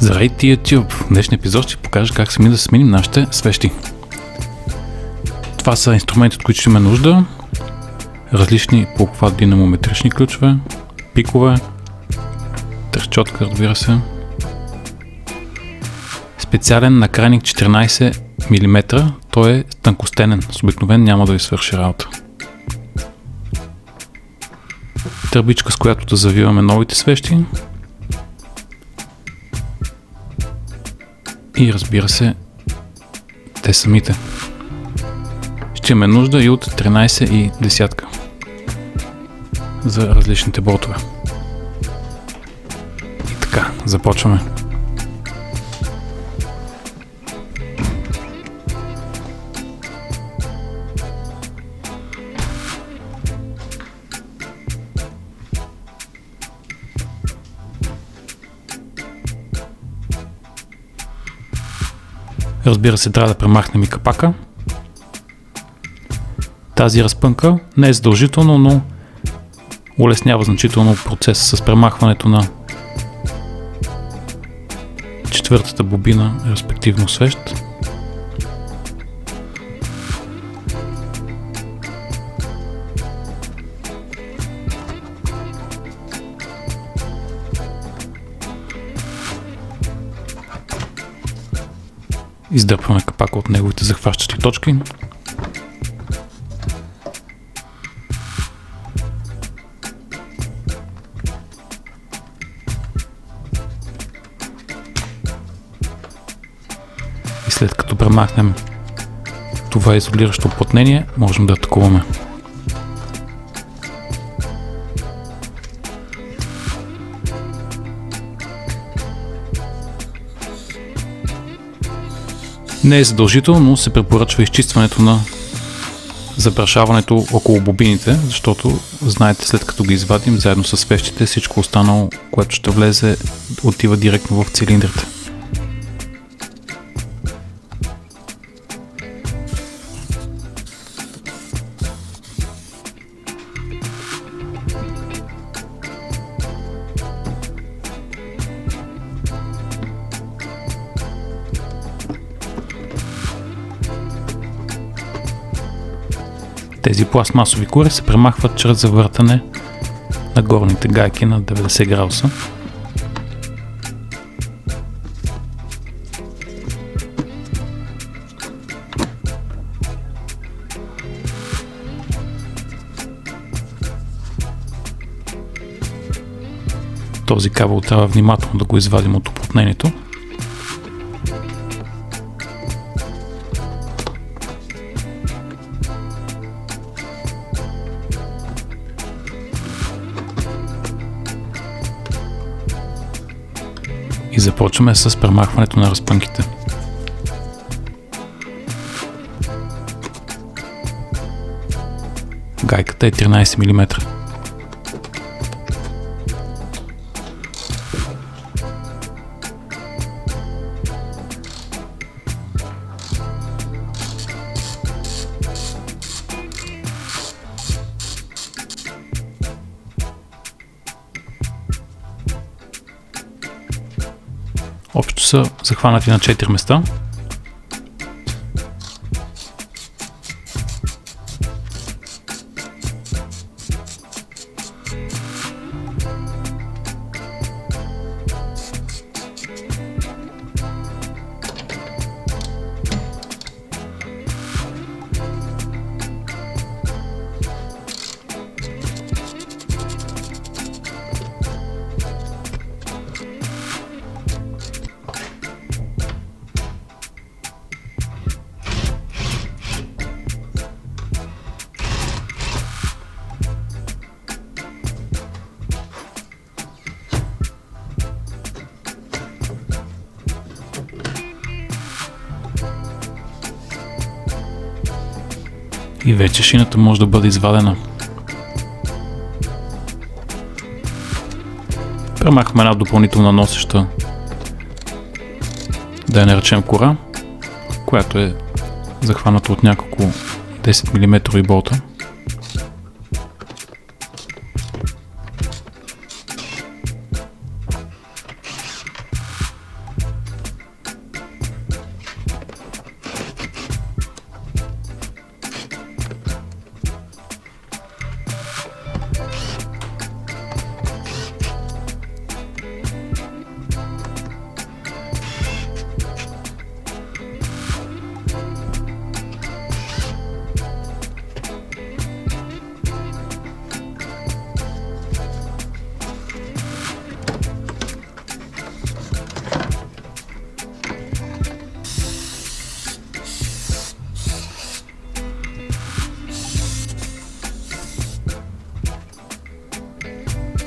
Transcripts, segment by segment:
Здравейте, YouTube! В днешния епизод ще покажа как сами да сменим нашите свещи. Това са инструменти, от които ще има нужда. Различни по обхват динамометрични ключове, пикове, тръщотка, разбира се. Специален накрайник 14 мм, той е тънкостенен, с обикновен няма да ви свърши работа. Тръбичка, с която да завиваме новите свещи. И разбира се, те самите. Ще имаме нужда и от 13 и десятка за различните болтове. И така, започваме. Разбира се, трябва да премахнем и капака. Тази разпънка не е задължително, но улеснява значително процеса с премахването на четвъртата бобина, респективно свещ. Издърпваме капака от неговите захващащи точки. И след като премахнем това изолиращо уплътнение, можем да атакуваме. Не е задължително, но се препоръчва изчистването на запрашаването около бобините, защото знаете, след като ги извадим заедно с свещите, всичко останало, което ще влезе, отива директно в цилиндрите. Тези пластмасови кури се премахват чрез завъртане на горните гайки на 90 градуса. Този кабел трябва внимателно да го извадим от уплътнението. И започваме с премахването на разпънките. Гайката е 13 мм. Общо са захванати на 4 места. И вече шината може да бъде извадена. Премахваме една допълнителна носеща, да я наречем кора, която е захваната от няколко 10 мм болта.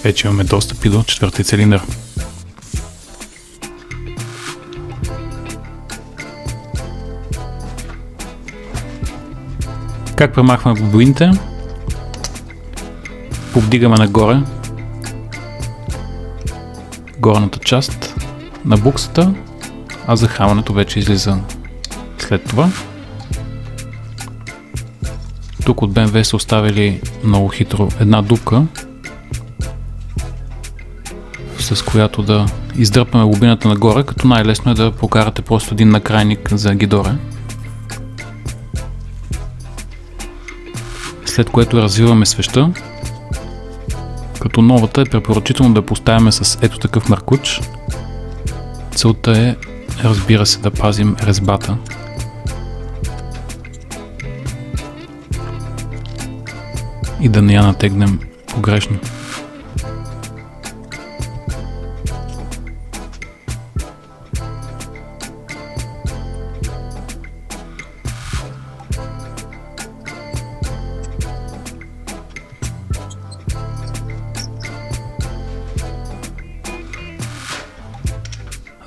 Вече имаме достъп и до четвъртия цилиндър. Как премахваме бобините? Повдигаме нагоре горната част на буксата, а захранването вече излиза след това. Тук от BMW са оставили много хитро една дупка, с която да издърпаме бобината нагоре, като най-лесно е да покарате просто един накрайник за гидоре. След което развиваме свеща, като новата е препоръчително да поставяме с ето такъв маркуч. Целта е, разбира се, да пазим резбата. И да не я натегнем погрешно.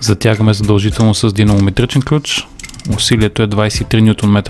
Затягаме задължително с динамометричен ключ. Усилието е 23 Нм.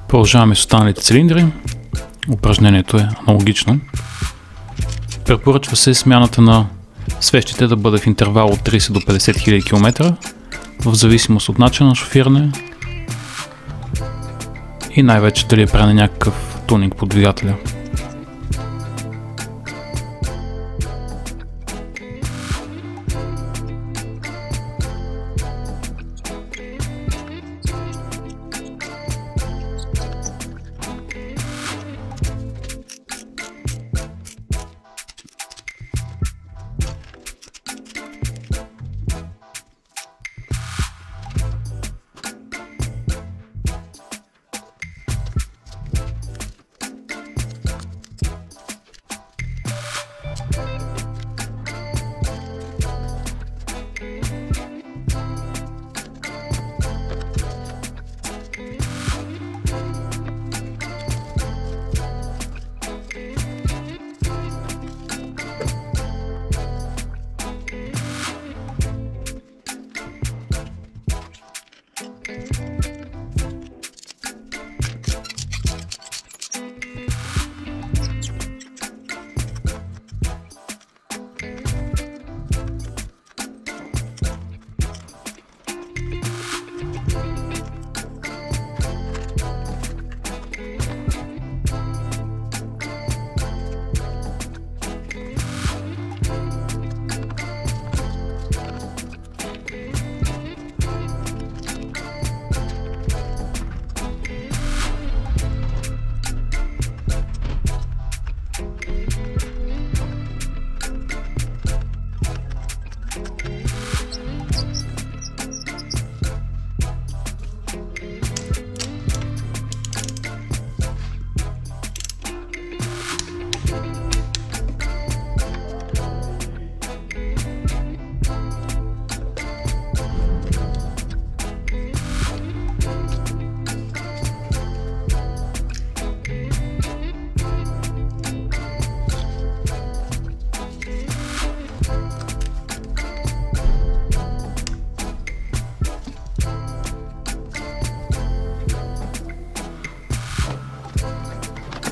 Продължаваме с останалите цилиндри. Упражнението е аналогично. Препоръчва се смяната на свещите да бъде в интервал от 30 до 50 000 км, в зависимост от начина на шофиране и най-вече дали е правен някакъв тунинг по двигателя.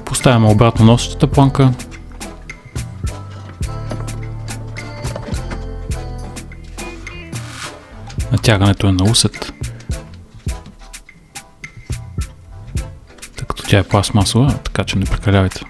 Поставяме обратно носещата планка. Натягането е на усет, тъй като тя е пластмасова, така че не прекалявайте.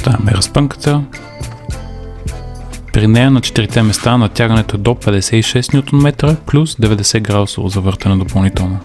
Поставяме разпънката. При нея на 4-те места натягането е до 56 Нм плюс 90 градусово завъртане допълнително.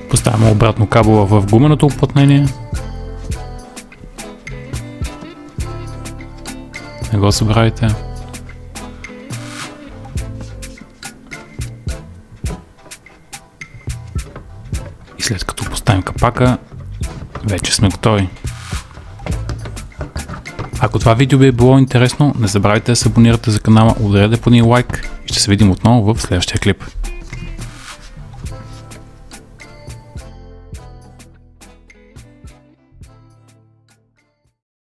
Поставяме обратно кабела в гуменото уплътнение. Не го забравяйте. И след като поставим капака, вече сме готови. Ако това видео ви е било интересно, не забравяйте да се абонирате за канала, ударете по един лайк и ще се видим отново в следващия клип.